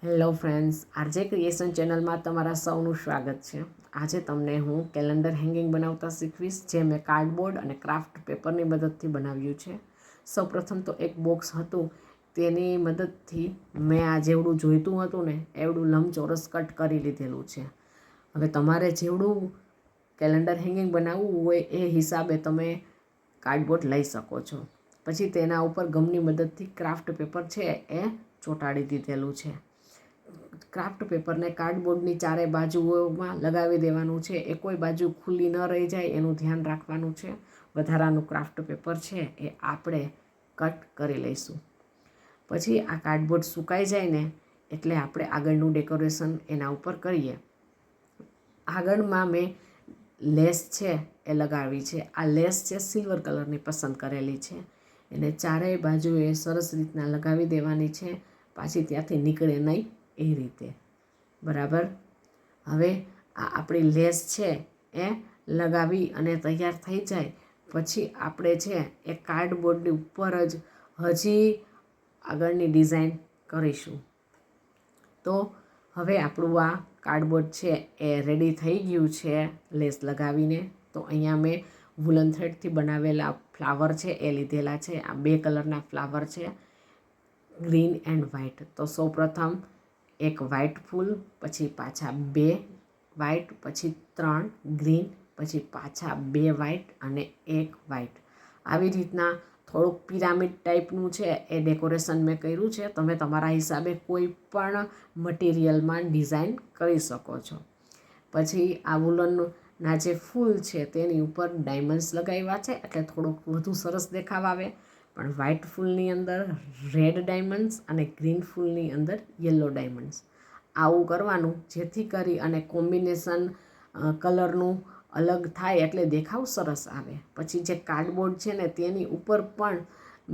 Hello friends, RJ creation ચેનલમાં તમારા સૌનું સ્વાગત છે। આજે તમને હું કેલેન્ડર હેંગિંગ બનાવતા શીખવીશ, જે મેં કાર્ડબોર્ડ અને ક્રાફ્ટ પેપરની મદદથી બનાવ્યું છે। સૌપ્રથમ તો એક બોક્સ હતું, તેની મદદથી મેં આ જેવડું જોઈતું હતું ને એવડું લંબચોરસ કટ કરી લીધેલું છે। હવે તમારે જેવડું કેલેન્ડર હેંગિંગ બનાવવું હોય એ હિસાબે તમે કાર્ડબોર્ડ લઈ શકો છો। પછી તેના ઉપર ગમની મદદથી ક્રાફ્ટ પેપર છે એ ચોંટાડી દીધેલું છે। ક્રાફ્ટ પેપરને કાર્ડબોર્ડની ચારે બાજુઓમાં લગાવી દેવાનું છે। એ કોઈ બાજુ ખુલ્લી ન રહી જાય એનું ધ્યાન રાખવાનું છે। વધારાનું ક્રાફ્ટ પેપર છે એ આપણે કટ કરી લઈશું। પછી આ કાર્ડબોર્ડ સુકાઈ જાય ને એટલે આપણે આગળનું ડેકોરેશન એના ઉપર કરીએ। આગળમાં મેં લેસ છે એ લગાવી છે। આ લેસ છે સિલ્વર કલરની પસંદ કરેલી છે। એને ચારેય બાજુએ સરસ રીતના લગાવી દેવાની છે, પાછી ત્યાંથી નીકળે નહીં એ રીતે, બરાબર। હવે આ આપણી લેસ છે એ લગાવી અને તૈયાર થઈ જાય પછી આપણે છે એ કાર્ડબોર્ડની ઉપર જ હજી આગળની ડિઝાઇન કરીશું। તો હવે આપણું આ કાર્ડબોર્ડ છે એ રેડી થઈ ગયું છે લેસ લગાવીને। તો અહીંયા મેં વુલન થ્રેડથી બનાવેલા ફ્લાવર છે એ લીધેલા છે। આ 2 કલરના ફ્લાવર છે, ગ્રીન એન્ડ વ્હાઇટ। તો સૌપ્રથમ એક વ્હાઇટ ફૂલ, પછી પાછા 2 વ્હાઇટ, પછી 3 ગ્રીન, પછી પાછા 2 વ્હાઇટ અને 1 વ્હાઇટ। આવી રીતના થોડુંક પિરામિડ ટાઈપનું છે એ ડેકોરેશન મેં કર્યું છે। તમે તમારા હિસાબે કોઈ પણ મટીરિયલમાં ડિઝાઇન કરી શકો છો। પછી આ વુલનના જે ફૂલ છે તેની ઉપર ડાયમંડ્સ લગાવ્યા છે એટલે થોડોક વધુ સરસ દેખાવ આવે। પણ વ્હાઇટ ફૂલની અંદર રેડ ડાયમંડ્સ અને ગ્રીન ફૂલની અંદર યલો ડાયમંડ્સ, આવું કરવાનું જેથી કરી અને કોમ્બિનેશન કલરનું અલગ થાય એટલે દેખાવ સરસ આવે। પછી જે કાર્ડબોર્ડ છે ને તેની ઉપર પણ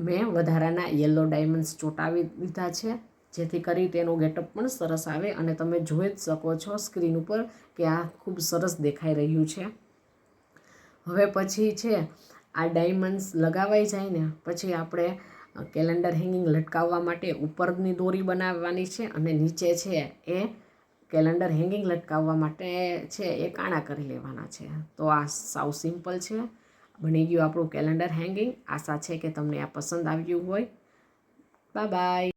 મેં વધારાના યલો ડાયમંડ્સ ચોંટાવી દીધા છે, જેથી કરી તેનું ગેટઅપ પણ સરસ આવે અને તમે જોઈ જ શકો છો સ્ક્રીન ઉપર કે આ ખૂબ સરસ દેખાઈ રહ્યું છે। હવે પછી છે આ ડાયમંડ્સ લગાવાઈ જાય ને પછી આપણે કેલેન્ડર હેંગિંગ લટકાવવા માટે ઉપરની દોરી બનાવવાની છે અને નીચે છે એ કેલેન્ડર હેંગિંગ લટકાવવા માટે છે એ કાણા કરી લેવાના છે। તો આ સાવ સિમ્પલ છે, બની ગયું આપણું કેલેન્ડર હેંગિંગ। આશા છે કે તમને આ પસંદ આવ્યું હોય। Bye bye.